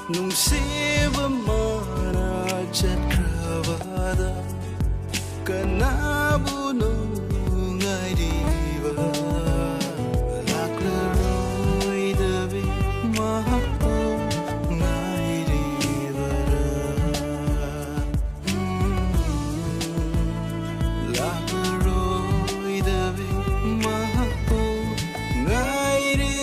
Nungsiba mana jatravada kanabu nungai diva Laklaroidabi mahapu ngai diva Laklaroidabi mahapu ngai diva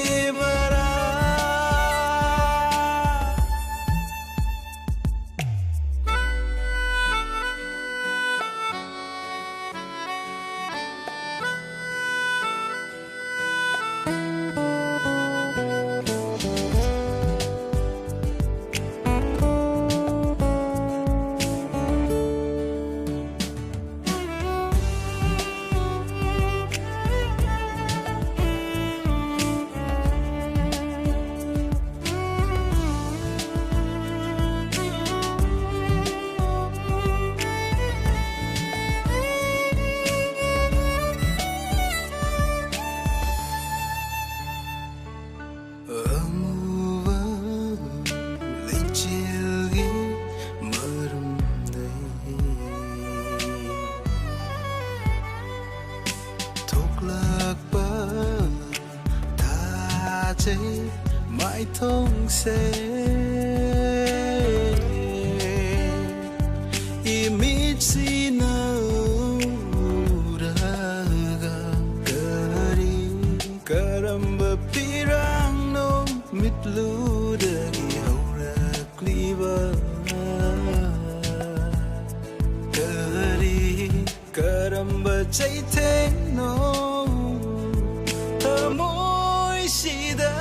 mãi thông sẽ imit sinau raga kari karamba pirang no mitlu dari haura kliba kari karamba chai the no thamoi sida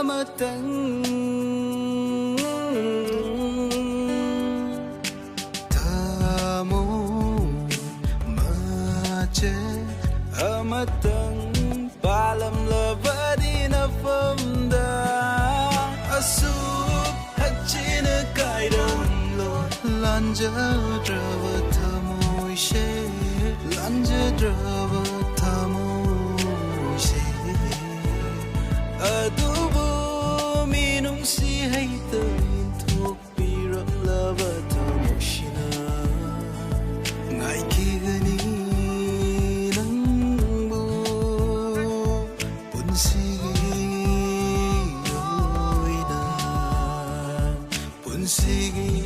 amatang tamo mache amatang palam lavadina famda asup hachina kaidam lo lanja drava tamo she lanja drava tamo she adubo minung si hay tên thuộc biram lava tamoshina ngai ki gani nang bu punsigi oida punsigi